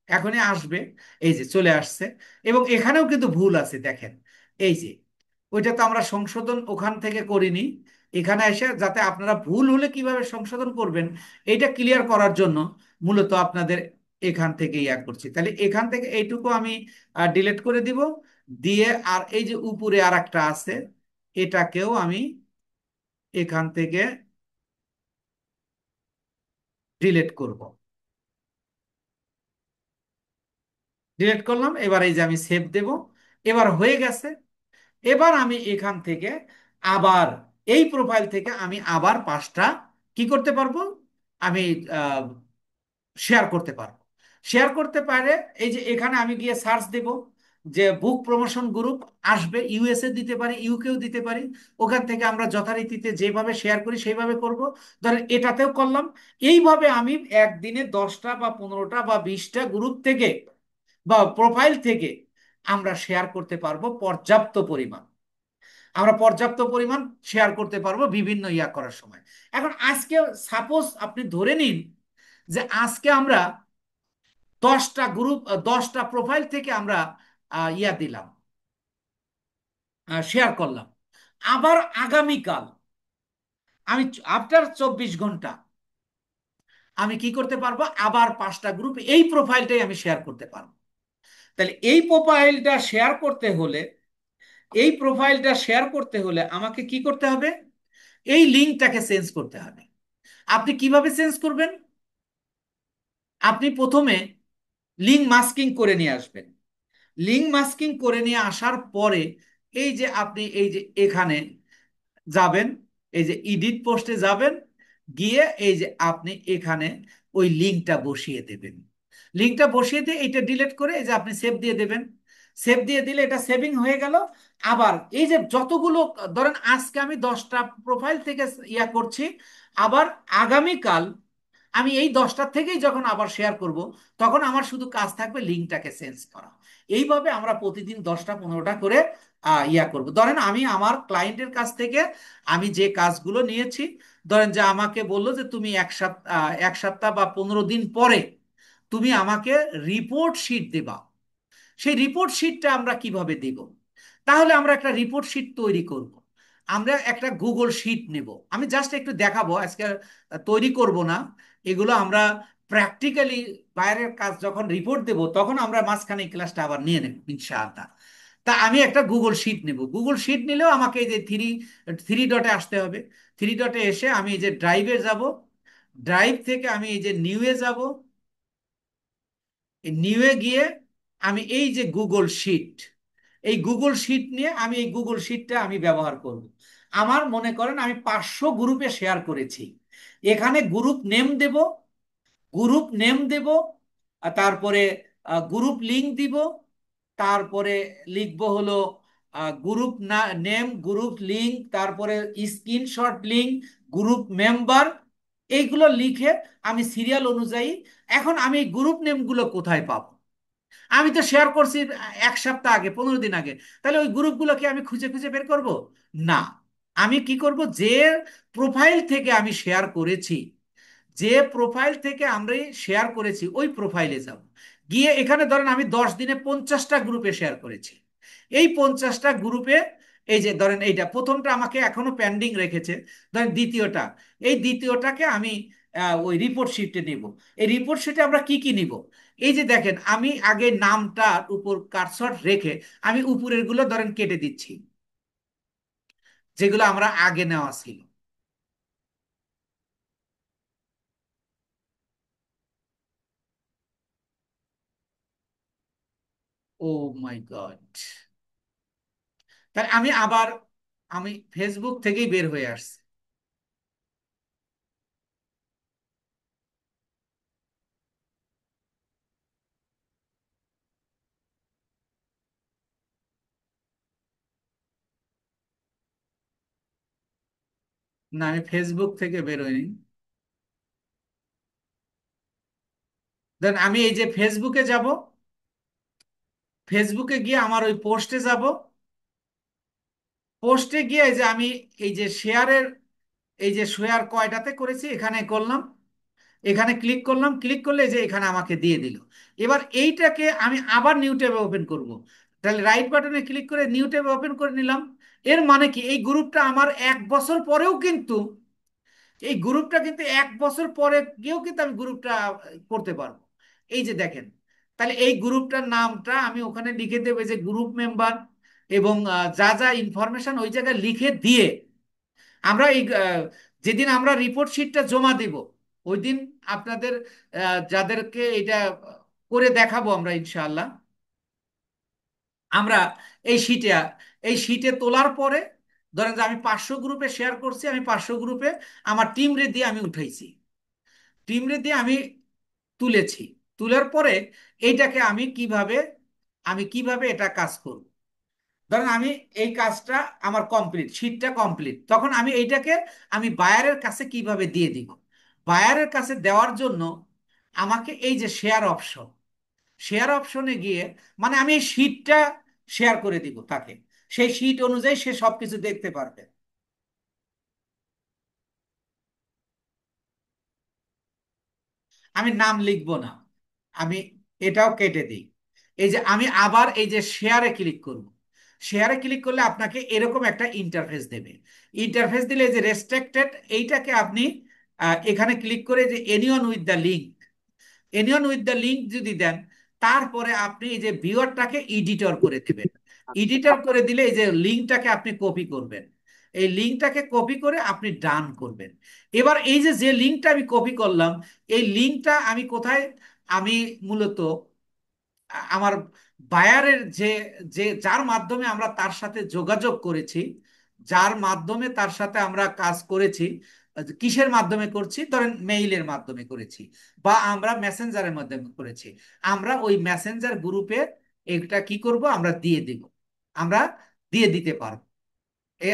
Speaker 1: এখনই আসবে। এই যে চলে আসছে। এবং এখানেও কিন্তু ভুল আছে দেখেন, এই যে ওইটা তো আমরা সংশোধন ওখান থেকে করিনি। এখানে এসে যাতে আপনারা ভুল হলে কিভাবে সংশোধন করবেন এটা ক্লিয়ার করার জন্য মূলত আপনাদের এখান থেকে ইয়া করছি। তাহলে এখান থেকে এইটুকু আমি ডিলিট করে দিব। দিয়ে আর এই যে উপরে আর একটা আছে, এটাকেও আমি এখান থেকে ডিলিট করব। ডিলিট করলাম, এবার এই যে আমি সেভ দেব। এবার হয়ে গেছে। এবার আমি এখান থেকে আবার এই প্রোফাইল থেকে আমি আবার পাঁচটা কি করতে পারবো, আমি শেয়ার করতে পারবো। শেয়ার করতে পারে, এই যে এখানে আমি গিয়ে সার্চ দেব, যে বুক প্রমোশন গ্রুপ আসবে, ইউএসএ দিতে পারি, ইউকেও দিতে পারি। ওখান থেকে আমরা যথারীতিতে যেভাবে শেয়ার করি সেইভাবে করব। ধরেন এটাতেও করলাম। এইভাবে আমি একদিনে 10টা বা 15টা বা 20টা গ্রুপ থেকে বা প্রোফাইল থেকে আমরা শেয়ার করতে পারবো পর্যাপ্ত পরিমাণ। আমরা পর্যাপ্ত পরিমাণ শেয়ার করতে পারবো বিভিন্ন ইয়া করার সময়। এখন আজকে সাপোজ আপনি ধরে নিন যে আজকে আমরা 10টা গ্রুপ, 10টা প্রোফাইল থেকে আমরা ইয়া দিলাম, শেয়ার করলাম। আবার আগামীকাল আমি আফটার 24 ঘন্টা আমি কি করতে পারবো, আবার 5টা গ্রুপ এই প্রোফাইলটাই আমি শেয়ার করতে পারবো। তাহলে এই প্রোফাইলটা শেয়ার করতে হলে, এই প্রোফাইলটা শেয়ার করতে হলে আমাকে কি করতে হবে, এই লিঙ্কটাকে চেঞ্জ করতে হবে। আপনি কিভাবে চেঞ্জ করবেন, আপনি প্রথমে লিঙ্ক মাস্কিং করে নিয়ে আসবেন। লিঙ্ক মাস্কিং করে নিয়ে আসার পরে এই যে আপনি এই যে এখানে যাবেন, এই যে এডিট পোস্টে যাবেন, গিয়ে এই যে আপনি এখানে ওই লিঙ্কটা বসিয়ে দেবেন। লিঙ্কটা বসিয়ে দিয়ে এটা ডিলিট করে এই যে আপনি সেভ দিয়ে দেবেন। সেভ দিয়ে দিলে এটা সেভিং হয়ে গেল। আবার এই যে যতগুলো, ধরেন আজকে আমি 10টা প্রোফাইল থেকে ইয়া করছি, আবার আগামীকাল আমি এই 10টার থেকেই যখন আবার শেয়ার করব, তখন আমার শুধু কাজ থাকবে লিঙ্কটাকে চেঞ্জ করা। এইভাবে আমরা প্রতিদিন 10টা 15টা করে ইয়া করব। ধরেন আমি আমার ক্লায়েন্টের কাছ থেকে আমি যে কাজগুলো নিয়েছি, ধরেন যে আমাকে বললো যে তুমি 1 সপ্তাহ বা 15 দিন পরে তুমি আমাকে রিপোর্ট শিট দেবা। সেই রিপোর্ট শিটটা আমরা কিভাবে দেব, তাহলে আমরা একটা রিপোর্ট শিট তৈরি করব। আমরা একটা গুগল শিট নেব, আমি জাস্ট একটু দেখাবো আজকে, তৈরি করব না। এগুলো আমরা প্র্যাকটিক্যালি বাইরের কাজ যখন রিপোর্ট দেব তখন আমরা মাঝখানে এই ক্লাসটা আবার নিয়ে নেব ইনশাআল্লাহ। তা আমি একটা গুগল শিট নেব। গুগল শিট নিলেও আমাকে এই যে থ্রি থ্রি ডটে আসতে হবে। থ্রি ডটে এসে আমি এই যে ড্রাইভে যাব, ড্রাইভ থেকে আমি এই যে নিউয়ে যাব। এই নিউয়ে গিয়ে আমি এই যে গুগল শিট, এই গুগল শিট নিয়ে আমি এই গুগল শিটটা আমি ব্যবহার করব। আমার মনে করেন আমি 500 গ্রুপে শেয়ার করেছি। এখানে গ্রুপ নেম দেব, গ্রুপ নেম দেব, আর তারপরে গ্রুপ লিংক দিব। তারপরে লিখবো হলো গ্রুপ নেম, গ্রুপ লিংক, তারপরে স্ক্রিনশট লিংক, গ্রুপ মেম্বার, এইগুলো লিখে আমি সিরিয়াল অনুযায়ী। এখন আমি এই গ্রুপ নেমগুলো কোথায় পাবো, আমি তো শেয়ার করছি 1 সপ্তাহ আগে, 15 দিন আগে। তাহলে ওই গ্রুপগুলোকে আমি খুঁজে খুঁজে বের করব না। আমি কি করব, যে প্রোফাইল থেকে আমি শেয়ার করেছি, যে প্রোফাইল থেকে আমরা শেয়ার করেছি ওই প্রোফাইলে যাব। গিয়ে এখানে ধরেন আমি 10 দিনে 50টা গ্রুপে শেয়ার করেছি। এই 50টা গ্রুপে এই যে ধরেন এইটা প্রথমটা আমাকে এখনো পেন্ডিং রেখেছে, ধরেন দ্বিতীয়টা, এই দ্বিতীয়টাকে আমি ওই রিপোর্ট শিটে নিব। এই রিপোর্ট শিটে আমরা কি কি নিব? এই যে দেখেন আমি আগে নামটার উপর কারসর রেখে আমি উপরের গুলো ধরেন কেটে দিচ্ছি, যেগুলো আমরা আগে নেওয়া ছিল। ও মাই গড! তাহলে আমি আবার আমি ফেসবুক থেকেই বের হয়ে আসছি। না, আমি ফেসবুক থেকে বের হইনি। দেন আমি এই যে ফেসবুকে যাব, ফেসবুকে গিয়ে আমার ওই পোস্টে যাব। পোস্টে গিয়ে এই যে আমি এই যে শেয়ারের, এই যে শেয়ার কয়টাতে করেছি এখানে করলাম, এখানে ক্লিক করলাম, ক্লিক করলে এই যে এখানে আমাকে দিয়ে দিল। এবার এইটাকে আমি আবার নিউ ট্যাবে ওপেন করব। তাহলে রাইট বাটনে ক্লিক করে নিউ ট্যাবে ওপেন করে নিলাম। এর মানে কি এই গ্রুপটা আমার 1 বছর পরেও কিন্তু, এই গ্রুপটা কিন্তু 1 বছর পরে গিয়েও কিন্তু আমি গ্রুপটা করতে পারবো। এই যে দেখেন, তাহলে এই গ্রুপটার নামটা আমি ওখানে লিখে দেবো যে গ্রুপ মেম্বার, এবং যা যা ইনফরমেশন ওই জায়গায় লিখে দিয়ে আমরা এই যেদিন আমরা রিপোর্ট শিটটা জমা দিব ওই দিন আপনাদের যাদেরকে এটা করে দেখাবো আমরা ইনশাআল্লাহ, আমরা এই শিটে, এই শিটে তোলার পরে ধরেন যে আমি 500 গ্রুপে শেয়ার করছি, আমি 500 গ্রুপে আমার টিম রে দিয়ে আমি উঠাইছি, টিম রে দিয়ে আমি তুলেছি। তোলার পরে এইটাকে আমি কিভাবে এটা কাজ করব? ধরেন আমি এই কাজটা আমার কমপ্লিট, শিটটা কমপ্লিট, তখন আমি এইটাকে আমি বায়ারের কাছে কিভাবে দিয়ে দিব? বায়ারের কাছে দেওয়ার জন্য আমাকে এই যে শেয়ার অপশন, শেয়ার অপশনে গিয়ে মানে আমি এই শিটটা শেয়ার করে দিব তাকে, সেই শিট অনুযায়ী সে সবকিছু দেখতে পারবে। আমি নাম লিখবো না, আমি এটাও কেটে দিই। এই যে আমি আবার এই যে শেয়ারে ক্লিক করব, শেয়ারে ক্লিক করলে আপনাকে এরকম একটা ইন্টারফেস দেবে। ইন্টারফেস দিলে এই যে রেস্ট্রিক্টেড, এইটাকে আপনি এখানে ক্লিক করে যে anyone with the link, anyone with the link যদি দেন, তারপরে আপনি এই যে ভিউয়ারটাকে এডিটর করে দেবেন। এডিটর করে দিলে এই যে লিঙ্কটাকে আপনি কপি করবেন, এই লিঙ্কটাকে কপি করে আপনি ডান করবেন। এবার এই যে যে লিঙ্কটা আমি কপি করলাম, এই লিঙ্কটা আমি কোথায়, আমি মূলত আমার বায়ারের যে যে যার মাধ্যমে আমরা তার সাথে যোগাযোগ করেছি, যার মাধ্যমে তার সাথে আমরা কাজ করেছি, কিসের মাধ্যমে করছি, ধরেন মেইলের মাধ্যমে করেছি বা আমরা মেসেঞ্জারের মাধ্যমে করেছি, আমরা ওই মেসেঞ্জার গ্রুপে এটা কি করব, আমরা দিয়ে দিব, আমরা দিয়ে দিতে পারবো।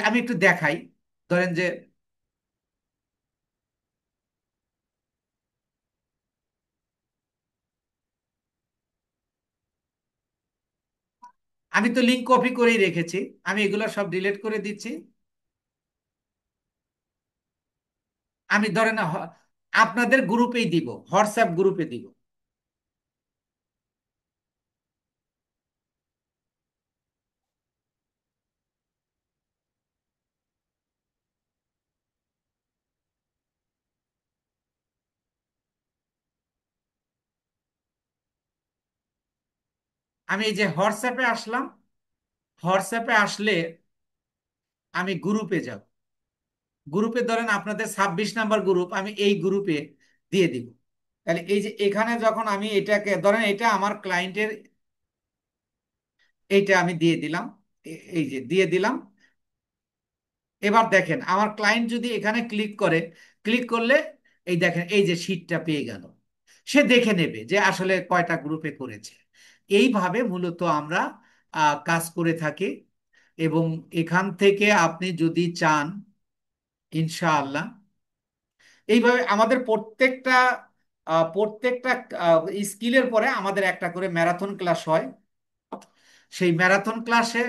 Speaker 1: আমি একটু দেখাই, ধরেন যে আমি তো লিঙ্ক কপি করেই রেখেছি, আমি এগুলো সব ডিলিট করে দিচ্ছি। আমি ধরেন আপনাদের গ্রুপেই দিব, হোয়াটসঅ্যাপ গ্রুপে দিব। আমি এই যে হোয়াটসঅ্যাপে আসলাম, হোয়াটসঅ্যাপে আসলে আমি গ্রুপে যাব, গ্রুপে ধরেন আপনাদের 26 নাম্বার গ্রুপ, আমি এই গ্রুপে দিয়ে দিব। তাহলে এই যে এখানে যখন আমি এটাকে ধরেন এটা আমার ক্লায়েন্টের, এইটা আমি দিয়ে দিলাম, এই যে দিয়ে দিলাম। এবার দেখেন আমার ক্লায়েন্ট যদি এখানে ক্লিক করে, ক্লিক করলে এই দেখেন এই যে শিটটা পেয়ে গেল, সে দেখে নেবে যে আসলে কয়টা গ্রুপে করেছে। এইভাবে মূলত আমরা কাজ করে থাকি। এবং এখান থেকে আপনি যদি চান ইনশাআল্লাহ, এইভাবে আমাদের প্রত্যেকটা স্কিলের পরে আমাদের একটা করে ম্যারাথন ক্লাস হয়। সেই ম্যারাথন ক্লাসে